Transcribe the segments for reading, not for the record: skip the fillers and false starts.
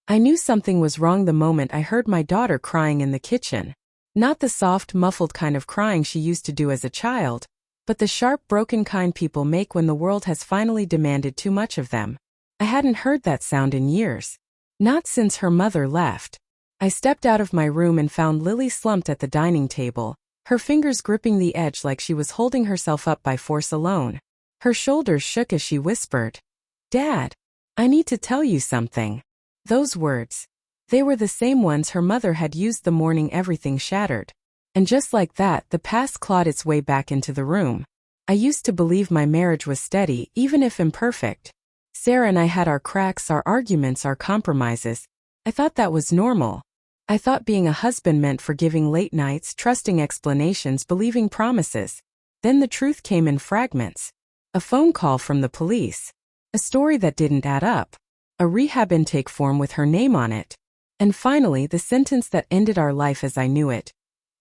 I knew something was wrong the moment I heard my daughter crying in the kitchen. Not the soft, muffled kind of crying she used to do as a child, but the sharp, broken kind people make when the world has finally demanded too much of them. I hadn't heard that sound in years. Not since her mother left. I stepped out of my room and found Lily slumped at the dining table, her fingers gripping the edge like she was holding herself up by force alone. Her shoulders shook as she whispered, "Dad, I need to tell you something." Those words. They were the same ones her mother had used the morning everything shattered. And just like that, the past clawed its way back into the room. I used to believe my marriage was steady, even if imperfect. Sarah and I had our cracks, our arguments, our compromises. I thought that was normal. I thought being a husband meant forgiving late nights, trusting explanations, believing promises. Then the truth came in fragments. A phone call from the police. A story that didn't add up. A rehab intake form with her name on it. And finally, the sentence that ended our life as I knew it.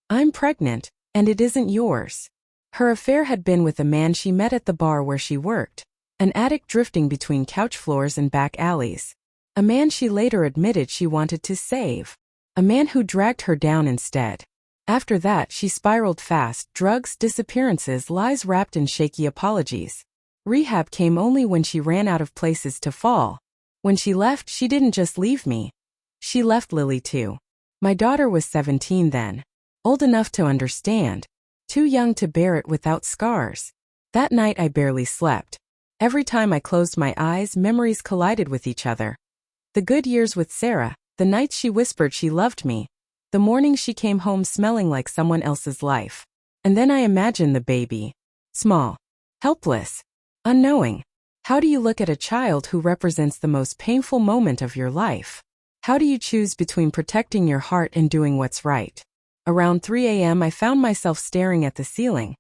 "I'm pregnant, and it isn't yours." Her affair had been with a man she met at the bar where she worked. An addict drifting between couch floors and back alleys. A man she later admitted she wanted to save. A man who dragged her down instead. After that, she spiraled fast: drugs, disappearances, lies wrapped in shaky apologies. Rehab came only when she ran out of places to fall. When she left, she didn't just leave me. She left Lily too. My daughter was 17 then. Old enough to understand. Too young to bear it without scars. That night I barely slept. Every time I closed my eyes, memories collided with each other. The good years with Sarah, the nights she whispered she loved me, the mornings she came home smelling like someone else's life. And then I imagined the baby. Small. Helpless. Unknowing. How do you look at a child who represents the most painful moment of your life? How do you choose between protecting your heart and doing what's right? Around 3 a.m. I found myself staring at the ceiling,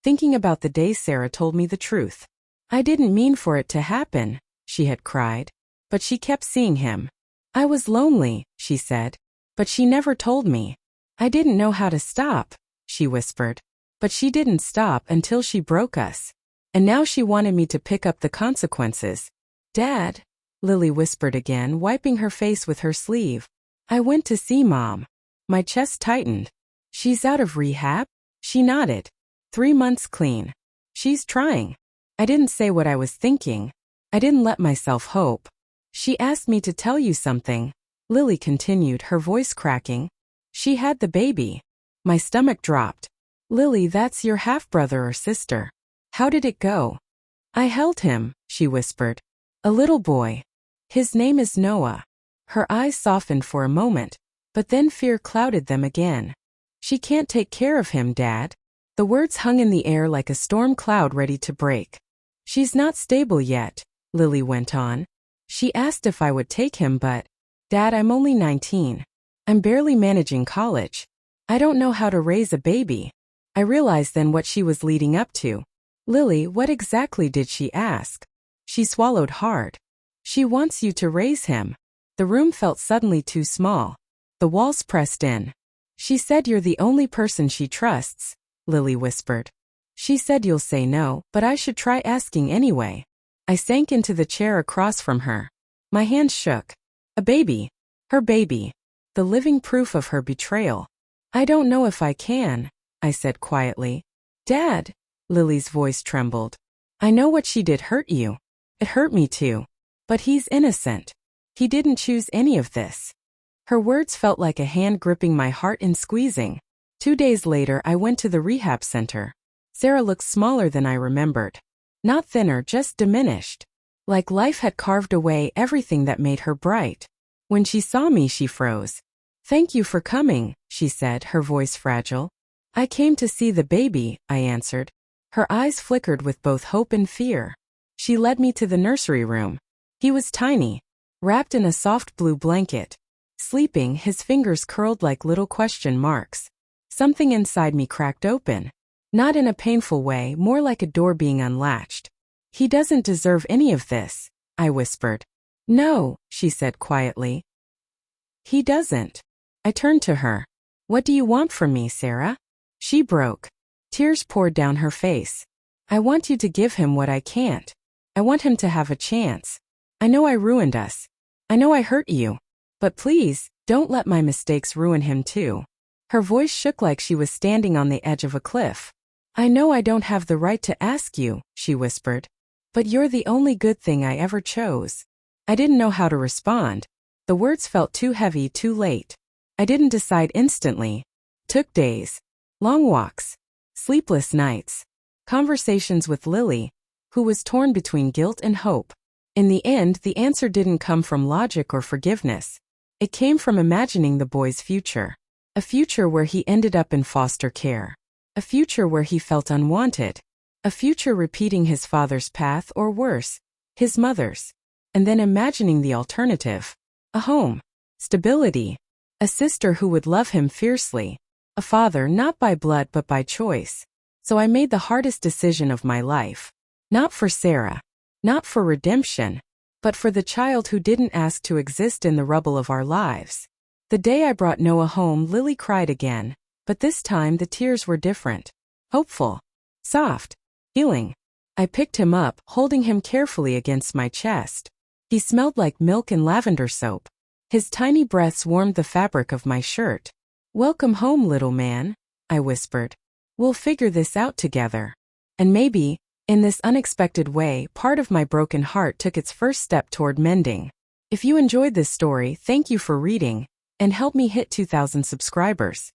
thinking about the day Sarah told me the truth. "I didn't mean for it to happen," she had cried. But she kept seeing him. "I was lonely," she said. But she never told me. "I didn't know how to stop," she whispered. But she didn't stop until she broke us. And now she wanted me to pick up the consequences. "Dad," Lily whispered again, wiping her face with her sleeve. "I went to see Mom." My chest tightened. "She's out of rehab?" She nodded. 3 months clean. "She's trying." I didn't say what I was thinking. I didn't let myself hope. "She asked me to tell you something," Lily continued, her voice cracking. "She had the baby." My stomach dropped. "Lily, that's your half-brother or sister. How did it go?" "I held him," she whispered. "A little boy. His name is Noah." Her eyes softened for a moment, but then fear clouded them again. "She can't take care of him, Dad." The words hung in the air like a storm cloud ready to break. "She's not stable yet," Lily went on. "She asked if I would take him, but, Dad, I'm only 19. I'm barely managing college. I don't know how to raise a baby." I realized then what she was leading up to. "Lily, what exactly did she ask?" She swallowed hard. "She wants you to raise him." The room felt suddenly too small. The walls pressed in. "She said you're the only person she trusts," Lily whispered. "She said you'll say no, but I should try asking anyway." I sank into the chair across from her. My hands shook. A baby. Her baby. The living proof of her betrayal. "I don't know if I can," I said quietly. "Dad," Lily's voice trembled. "I know what she did hurt you. It hurt me too. But he's innocent. He didn't choose any of this." Her words felt like a hand gripping my heart and squeezing. 2 days later, I went to the rehab center. Sarah looked smaller than I remembered. Not thinner, just diminished. Like life had carved away everything that made her bright. When she saw me, she froze. "Thank you for coming," she said, her voice fragile. "I came to see the baby," I answered. Her eyes flickered with both hope and fear. She led me to the nursery room. He was tiny, wrapped in a soft blue blanket. Sleeping, his fingers curled like little question marks. Something inside me cracked open. Not in a painful way, more like a door being unlatched. "He doesn't deserve any of this," I whispered. "No," she said quietly. "He doesn't." I turned to her. "What do you want from me, Sarah?" She broke. Tears poured down her face. "I want you to give him what I can't. I want him to have a chance. I know I ruined us. I know I hurt you. But please, don't let my mistakes ruin him too. Her voice shook like she was standing on the edge of a cliff. I know I don't have the right to ask you, she whispered. But you're the only good thing I ever chose. I didn't know how to respond. The words felt too heavy too late. I didn't decide instantly. Took days. Long walks. Sleepless nights. Conversations with Lily, who was torn between guilt and hope. In the end, the answer didn't come from logic or forgiveness. It came from imagining the boy's future. A future where he ended up in foster care. A future where he felt unwanted. A future repeating his father's path or worse, his mother's. And then imagining the alternative. A home. Stability. A sister who would love him fiercely. A father not by blood but by choice. So I made the hardest decision of my life. Not for Sarah. Not for redemption. But for the child who didn't ask to exist in the rubble of our lives. The day I brought Noah home, Lily cried again. But this time the tears were different. Hopeful. Soft. Healing. I picked him up, holding him carefully against my chest. He smelled like milk and lavender soap. His tiny breaths warmed the fabric of my shirt. Welcome home, little man, I whispered. We'll figure this out together. And maybe, in this unexpected way, part of my broken heart took its first step toward mending. If you enjoyed this story, thank you for reading, and help me hit 2,000 subscribers.